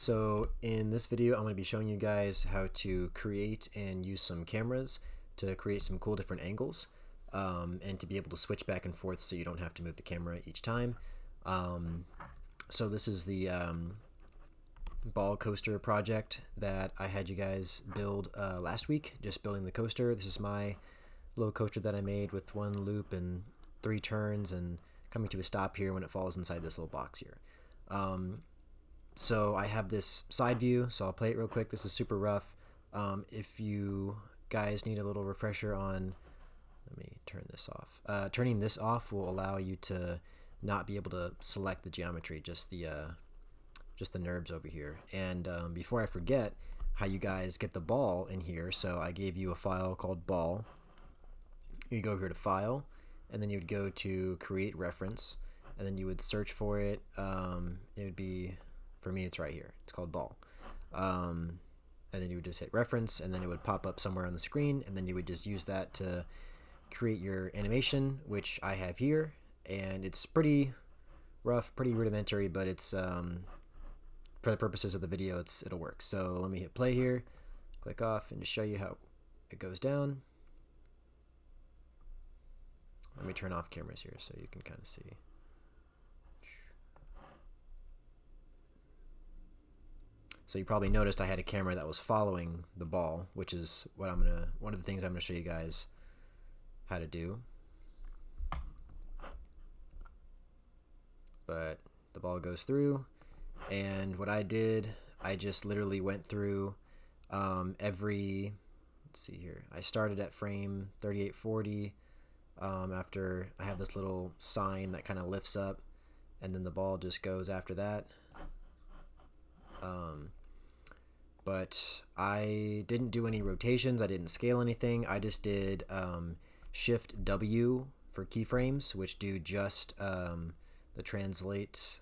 So in this video, I'm going to be showing you guys how to create and use some cameras to create some cool different angles and to be able to switch back and forth so you don't have to move the camera each time. So this is the ball coaster project that I had you guys build last week, just building the coaster. This is my little coaster that I made with one loop and 3 turns and coming to a stop here when it falls inside this little box here. So I have this side view, so I'll play it real quick. This is super rough. If you guys need a little refresher on, let me turn this off. Turning this off will allow you to not be able to select the geometry, just the NURBS over here. And before I forget how you guys get the ball in here, so I gave you a file called ball. You go here to file, and then you would go to create reference, and then you would search for it. It would be, for me, it's right here. It's called ball. And then you would just hit reference, and then it would pop up somewhere on the screen, and then you would just use that to create your animation, which I have here. And it's pretty rough, pretty rudimentary, but it's for the purposes of the video, it'll work. So let me hit play here, click off, and just show you how it goes down. Let me turn off cameras here so you can kind of see. So you probably noticed I had a camera that was following the ball, which is what one of the things I'm gonna show you guys how to do. But the ball goes through, and what I did, I just literally went through every, let's see here, I started at frame 3840. After I have this little sign that kind of lifts up, and then the ball just goes after that. But I didn't do any rotations, I didn't scale anything, I just did Shift W for keyframes, which do just the translate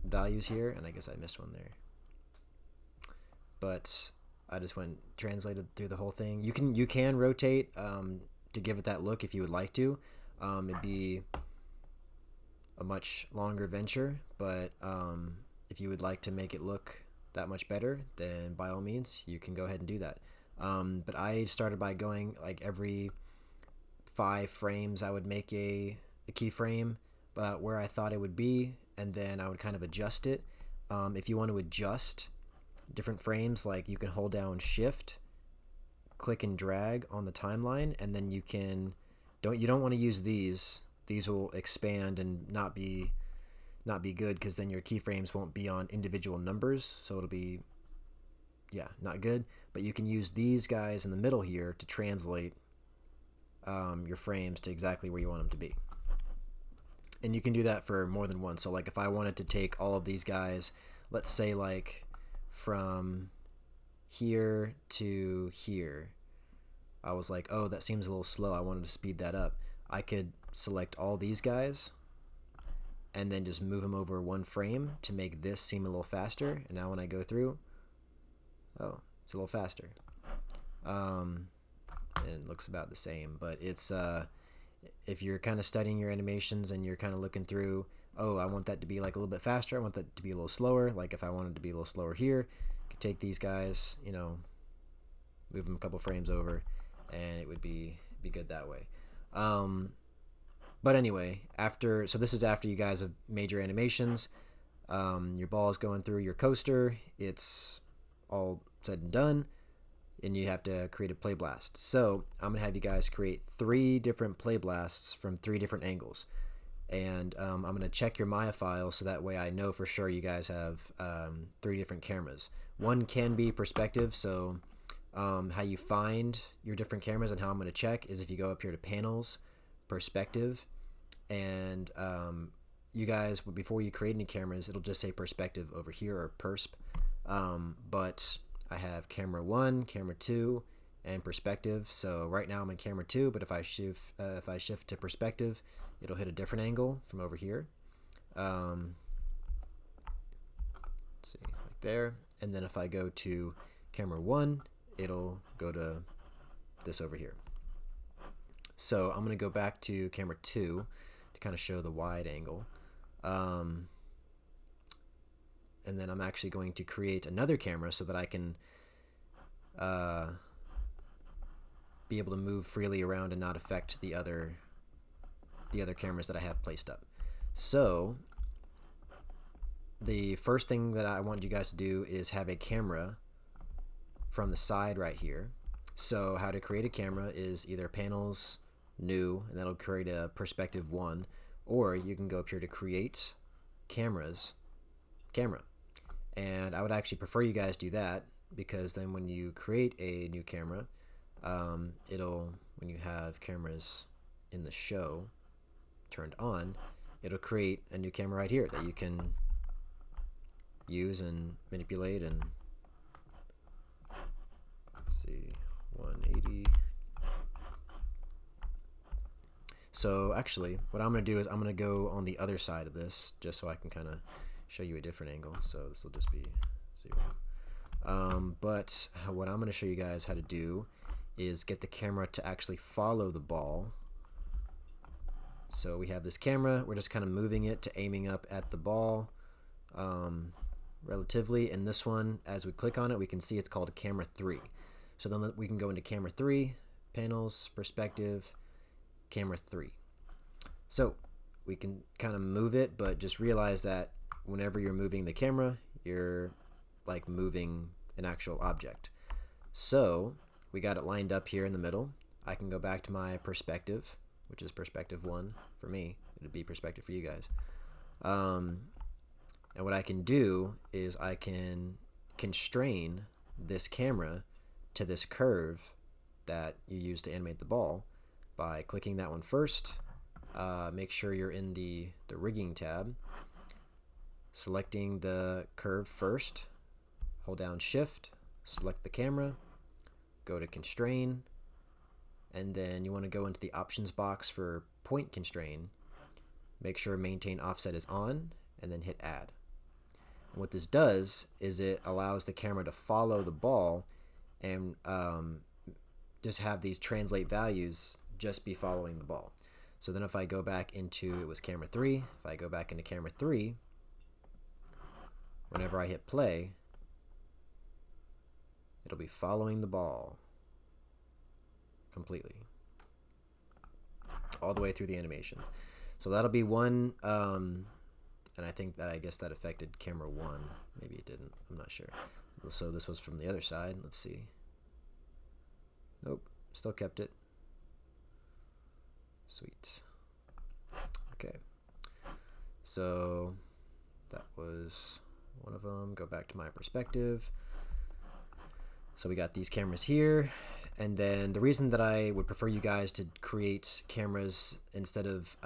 values here, and I guess I missed one there. But I just went translated through the whole thing. You can rotate to give it that look if you would like to. It'd be a much longer venture, but if you would like to make it look that much better, then by all means you can go ahead and do that. But I started by going like every 5 frames I would make a keyframe, but where I thought it would be, and then I would kind of adjust it. If you want to adjust different frames, like you can hold down shift, click and drag on the timeline, and then you don't want to use these will expand and not be good, because then your keyframes won't be on individual numbers, so it'll be not good. But you can use these guys in the middle here to translate your frames to exactly where you want them to be. And you can do that for more than one. So like if I wanted to take all of these guys, let's say like from here to here, I was like, oh, that seems a little slow, I wanted to speed that up. I could select all these guys and then just move them over 1 frame to make this seem a little faster. And now when I go through, oh, it's a little faster. And it looks about the same, but it's if you're kind of studying your animations and you're kind of looking through, oh, I want that to be like a little bit faster, I want that to be a little slower. Like if I wanted to be a little slower here, I could take these guys, move them a couple frames over, and it would be good that way. But anyway, so this is after you guys have made your animations. Your ball is going through your coaster, it's all said and done, and you have to create a play blast. So I'm gonna have you guys create 3 different play blasts from 3 different angles, and I'm gonna check your Maya file so that way I know for sure you guys have 3 different cameras. One can be perspective, so how you find your different cameras and how I'm gonna check is if you go up here to panels, perspective, and you guys, before you create any cameras, it'll just say perspective over here, or persp. But I have camera 1, camera 2, and perspective. So right now I'm in camera 2, but if I shift to perspective, it'll hit a different angle from over here. Let's see, like there. And then if I go to camera 1, it'll go to this over here. So I'm going to go back to camera 2 to kind of show the wide angle. and then I'm actually going to create another camera so that I can be able to move freely around and not affect the other cameras that I have placed up. So the first thing that I want you guys to do is have a camera from the side right here. So how to create a camera is either panels, new, and that'll create a perspective 1, or you can go up here to create cameras, camera. And I would actually prefer you guys do that, because then when you create a new camera, when you have cameras in the show turned on, it'll create a new camera right here that you can use and manipulate. And let's see, 180. So actually, what I'm going to do is I'm going to go on the other side of this, just so I can kind of show you a different angle. So this will just be 0. But what I'm going to show you guys how to do is get the camera to actually follow the ball. So we have this camera, we're just kind of moving it to aiming up at the ball relatively, and this one, as we click on it, we can see it's called a camera 3. So then we can go into camera 3, panels, perspective, camera 3. So we can kind of move it, but just realize that whenever you're moving the camera, you're like moving an actual object. So we got it lined up here in the middle. I can go back to my perspective, which is perspective 1 for me. It'd be perspective for you guys. And what I can do is I can constrain this camera to this curve that you use to animate the ball by clicking that one first. Make sure you're in the rigging tab, selecting the curve first, hold down shift, select the camera, go to constrain, and then you want to go into the options box for point constrain. Make sure maintain offset is on, and then hit add. And what this does is it allows the camera to follow the ball and just have these translate values just be following the ball. So then if I go back into, it was camera 3, if I go back into camera 3, whenever I hit play, it'll be following the ball completely all the way through the animation. So that'll be one, and I guess that affected camera 1. Maybe it didn't, I'm not sure. So this was from the other side. Let's see. Nope, still kept it. Sweet. Okay, so that was one of them. Go back to my perspective. So we got these cameras here, and then the reason that I would prefer you guys to create cameras instead of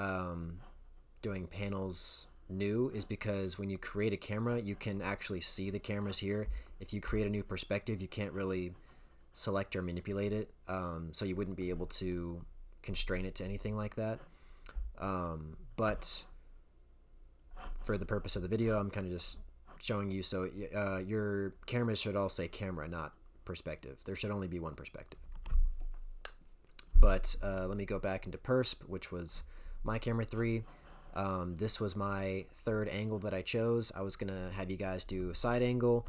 doing panels new is because when you create a camera, you can actually see the cameras here. If you create a new perspective, you can't really select or manipulate it, so you wouldn't be able to constrain it to anything like that. But for the purpose of the video, I'm kind of just showing you, so your cameras should all say camera, not perspective. There should only be one perspective. But let me go back into persp, which was my camera 3. This was my third angle that I chose. I was gonna have you guys do a side angle,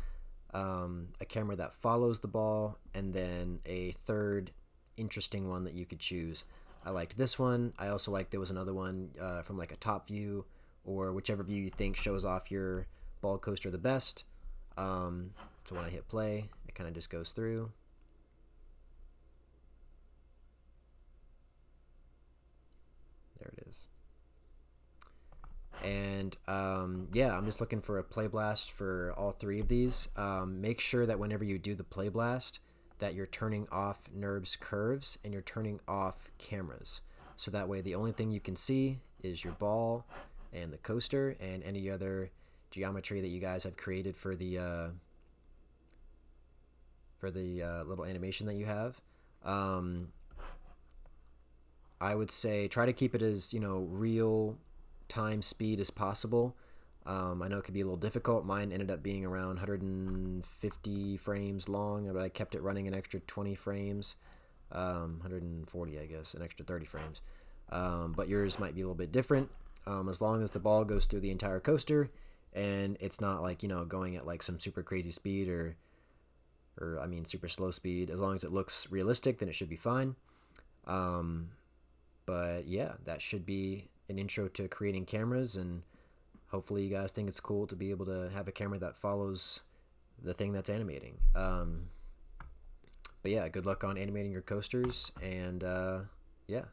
a camera that follows the ball, and then a third interesting one that you could choose. I liked this one. I also liked there was another one from like a top view, or whichever view you think shows off your ball coaster the best. So when I hit play, it kind of just goes through. There it is. And yeah, I'm just looking for a play blast for all 3 of these. Make sure that whenever you do the play blast, that you're turning off NURBS curves and you're turning off cameras. So that way the only thing you can see is your ball and the coaster and any other geometry that you guys have created for the little animation that you have. I would say try to keep it as, real time speed as possible. I know it could be a little difficult. Mine ended up being around 150 frames long, but I kept it running an extra 20 frames, 140 I guess, an extra 30 frames. But yours might be a little bit different. As long as the ball goes through the entire coaster and it's not like, you know, going at like some super crazy speed or I mean super slow speed. As long as it looks realistic, then it should be fine. Um, but yeah, that should be an intro to creating cameras, and hopefully you guys think it's cool to be able to have a camera that follows the thing that's animating. But yeah, good luck on animating your coasters, and yeah.